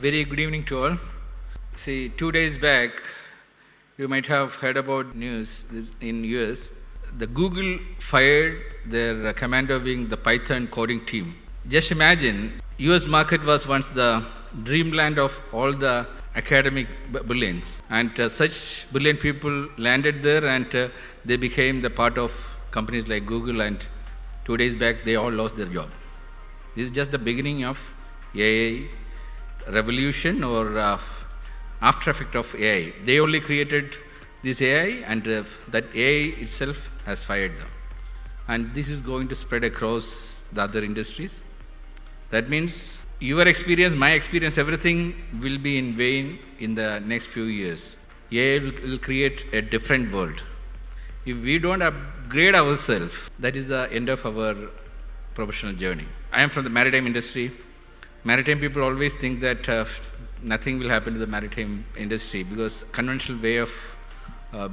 Very good evening to all. See, 2 days back, you might have heard about news in US. The Google fired their commander wing, the Python coding team. Just imagine, US market was once the dreamland of all the academic brilliance, and such brilliant people landed there, and they became the part of companies like Google, and 2 days back, they all lost their job. This is just the beginning of AI revolution or after effect of AI. They only created this AI, and that AI itself has fired them. And this is going to spread across the other industries. That means your experience, my experience, everything will be in vain in the next few years. AI will create a different world. If we don't upgrade ourselves, that is the end of our professional journey. I am from the maritime industry. Maritime people always think that nothing will happen to the maritime industry because conventional way of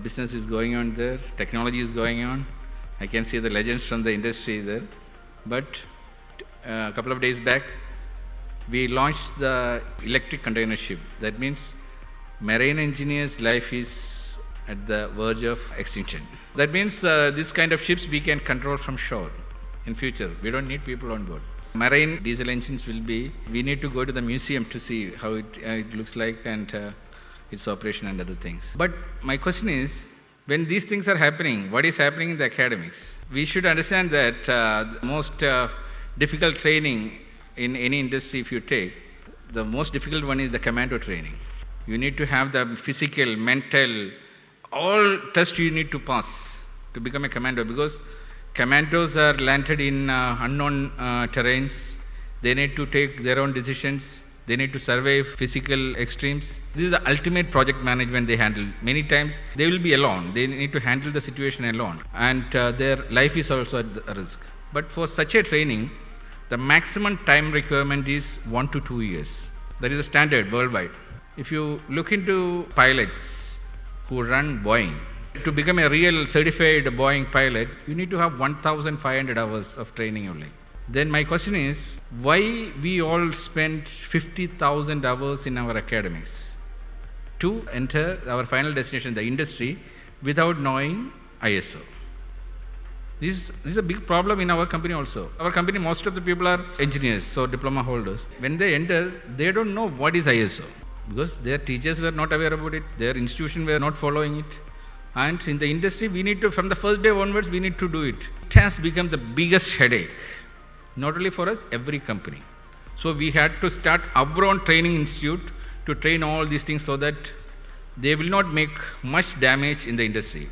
business is going on there, technology is going on. I can see the legends from the industry there. But a couple of days back, we launched the electric container ship. That means marine engineers' life is at the verge of extinction. That means this kind of ships we can control from shore in future. We don't need people on board. Marine diesel engines will be, we need to go to the museum to see how it looks like and its operation and other things. But my question is, when these things are happening, what is happening in the academics? We should understand that the most difficult training in any industry if you take, the most difficult one is the commando training. You need to have the physical, mental, all tests you need to pass to become a commando, because commandos are landed in unknown terrains. They need to take their own decisions. They need to survey physical extremes. This is the ultimate project management they handle. Many times they will be alone. They need to handle the situation alone. And their life is also at risk. But for such a training, the maximum time requirement is 1 to 2 years. That is the standard worldwide. If you look into pilots who run Boeing, to become a real certified Boeing pilot, you need to have 1,500 hours of training only. Then my question is, why we all spend 50,000 hours in our academics to enter our final destination, the industry, without knowing ISO? This is a big problem in our company also. Our company, most of the people are engineers, so diploma holders. When they enter, they don't know what is ISO, because their teachers were not aware about it, their institution were not following it. And in the industry, we need to, from the first day onwards, we need to do it. It has become the biggest headache, not only for us, every company. So we had to start our own training institute to train all these things so that they will not make much damage in the industry.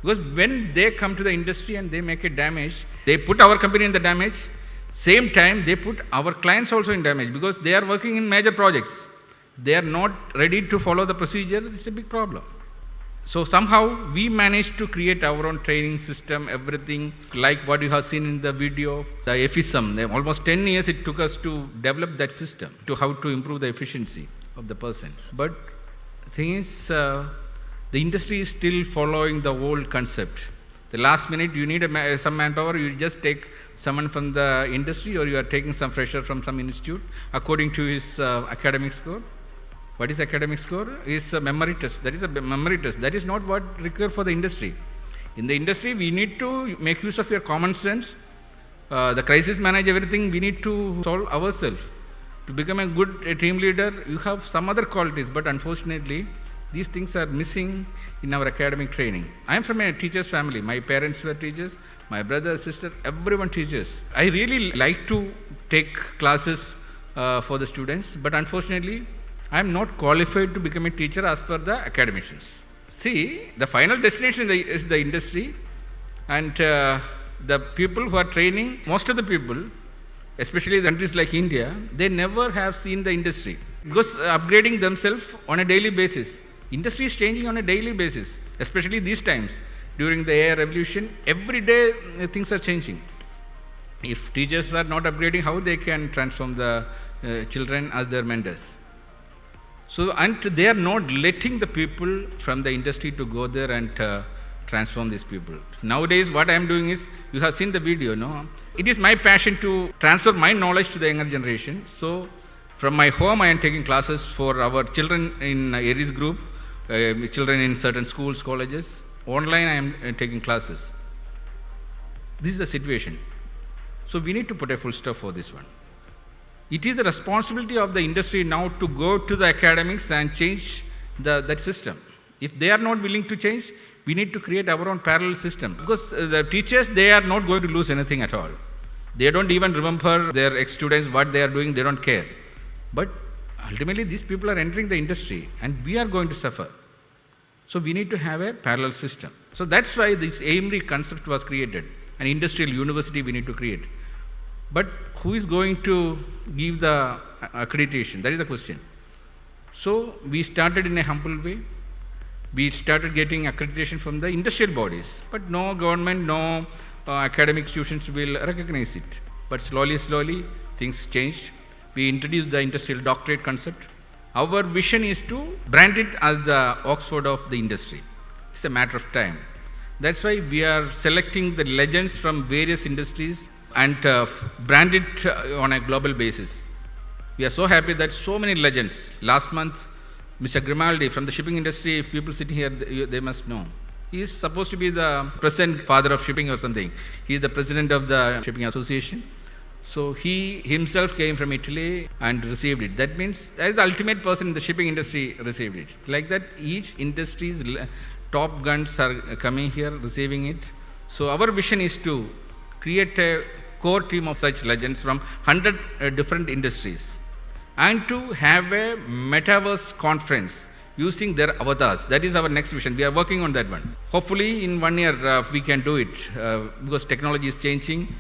Because when they come to the industry and they make a damage, they put our company in the damage. Same time, they put our clients also in damage because they are working in major projects. They are not ready to follow the procedure. It's a big problem. So somehow we managed to create our own training system, everything like what you have seen in the video, the EFISM. Almost 10 years it took us to develop that system, to how to improve the efficiency of the person. But the thing is, the industry is still following the old concept. The last minute you need some manpower, you just take someone from the industry, or you are taking some fresher from some institute according to his academic score. What is academic score? Is a memory test. That is a memory test. That is not what required for the industry. In the industry, we need to make use of your common sense. The crisis manage everything we need to solve ourselves. To become a good team leader, you have some other qualities, but unfortunately, these things are missing in our academic training. I am from a teacher's family. My parents were teachers. My brother, sister, everyone teaches. I really like to take classes for the students, but unfortunately, I am not qualified to become a teacher as per the academicians. See, the final destination is the industry, and the people who are training, most of the people, especially countries like India, they never have seen the industry because upgrading themselves on a daily basis. Industry is changing on a daily basis, especially these times. During the AI revolution, every day things are changing. If teachers are not upgrading, how they can transform the children as their mentors? So, and they are not letting the people from the industry to go there and transform these people. Nowadays, what I am doing is, you have seen the video, no? It is my passion to transfer my knowledge to the younger generation. So, From my home, I am taking classes for our children in Aries group, children in certain schools, colleges. Online, I am taking classes. This is the situation. So we need to put a full stop for this one. It is the responsibility of the industry now to go to the academics and change that system. If they are not willing to change, we need to create our own parallel system. Because the teachers, they are not going to lose anything at all. They don't even remember their ex-students, what they are doing, they don't care. But ultimately, these people are entering the industry and we are going to suffer. So we need to have a parallel system. So that's why this AIMRE concept was created. An industrial university we need to create. But who is going to give the accreditation? That is the question. So we started in a humble way. We started getting accreditation from the industrial bodies. But no government, no academic institutions will recognize it. But slowly, things changed. We introduced the industrial doctorate concept. Our vision is to brand it as the Oxford of the industry. It's a matter of time. That's why we are selecting the legends from various industries and brand it on a global basis. We are so happy that so many legends. Last month, Mr. Grimaldi from the shipping industry, if people sitting here, they must know. He is supposed to be the present father of shipping or something. He is the president of the Shipping Association. So he himself came from Italy and received it. That means as the ultimate person in the shipping industry received it. Like that, each industry's top guns are coming here, receiving it. So our vision is to create a core team of such legends from 100 different industries and to have a metaverse conference using their avatars. That is our next vision. We are working on that one. Hopefully in 1 year we can do it because technology is changing.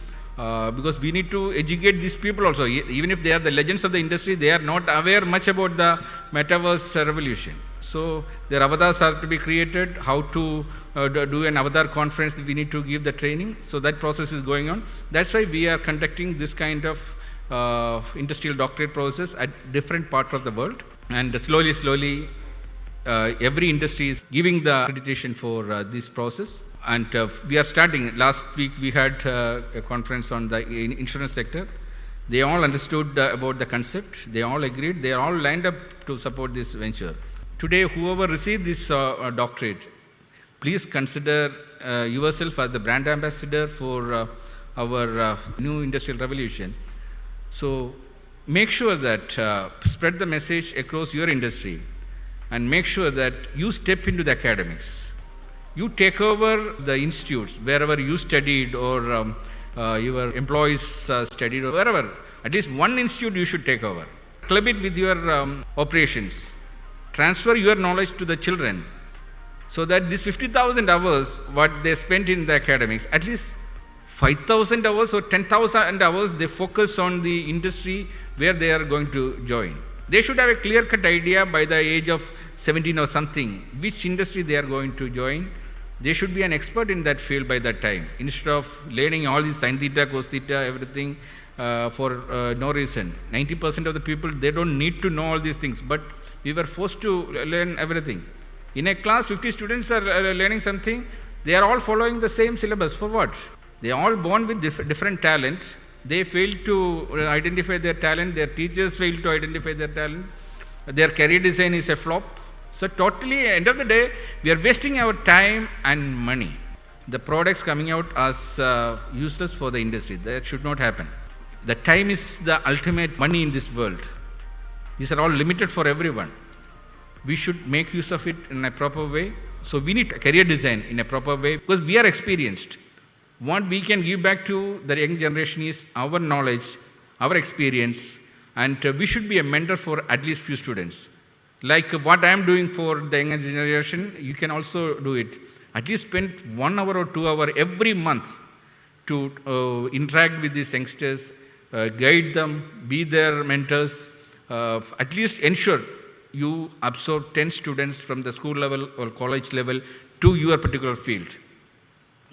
Because we need to educate these people also. Even if they are the legends of the industry, they are not aware much about the metaverse revolution. So their avatars are to be created. How to do an avatar conference, we need to give the training. So that process is going on. That's why we are conducting this kind of industrial doctorate process at different parts of the world. And slowly, every industry is giving the accreditation for this process. And we are starting. Last week we had a conference on the insurance sector. They all understood about the concept. They all agreed. They are all lined up to support this venture. Today, whoever received this doctorate, please consider yourself as the brand ambassador for our new industrial revolution. So make sure that spread the message across your industry and make sure that you step into the academics. You take over the institutes wherever you studied or your employees studied or wherever. At least one institute you should take over. Club it with your operations. Transfer your knowledge to the children so that this 50,000 hours what they spent in the academics, at least 5,000 hours or 10,000 hours they focus on the industry where they are going to join. They should have a clear-cut idea by the age of 17 or something, which industry they are going to join. They should be an expert in that field by that time, instead of learning all these sin theta, cos theta, everything for no reason. 90% of the people, they don't need to know all these things, but we were forced to learn everything. In a class, 50 students are learning something, they are all following the same syllabus. For what? They are all born with different talent. They failed to identify their talent, their teachers failed to identify their talent, their career design is a flop. So totally, end of the day, we are wasting our time and money. The products coming out as useless for the industry. That should not happen. The time is the ultimate money in this world. These are all limited for everyone. We should make use of it in a proper way. So we need career design in a proper way because we are experienced. What we can give back to the young generation is our knowledge, our experience, and we should be a mentor for at least few students. Like what I am doing for the younger generation, you can also do it. At least spend 1 hour or 2 hours every month to interact with these youngsters, guide them, be their mentors, at least ensure you absorb 10 students from the school level or college level to your particular field.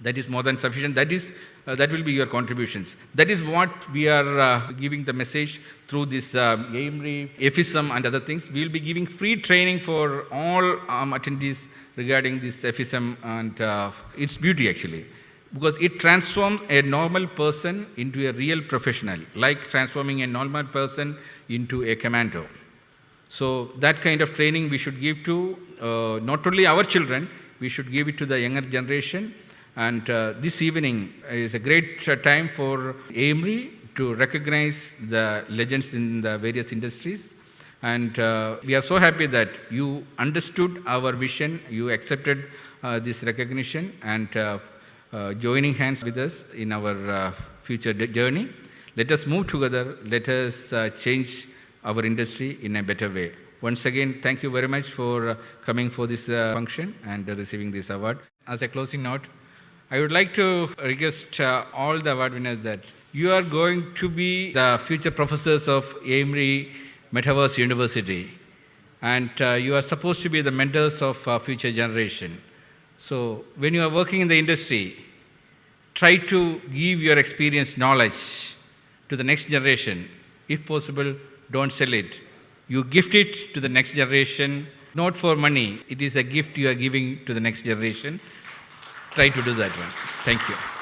That is more than sufficient. That will be your contributions. That is what we are giving the message through this AIMRE, FISM and other things. We will be giving free training for all attendees regarding this FISM and its beauty actually. because it transforms a normal person into a real professional, like transforming a normal person into a commando. So that kind of training we should give to not only our children, we should give it to the younger generation. And this evening is a great time for AIMRI to recognize the legends in the various industries. And we are so happy that you understood our vision, you accepted this recognition, and joining hands with us in our future journey. Let us move together, let us change our industry in a better way. Once again, thank you very much for coming for this function and receiving this award. As a closing note, I would like to request all the award winners that you are going to be the future professors of AIMRI Metaverse University, and you are supposed to be the mentors of future generation. So when you are working in the industry, try to give your experience knowledge to the next generation. If possible, don't sell it. You gift it to the next generation, not for money. It is a gift you are giving to the next generation. Try to do that one. Thank you.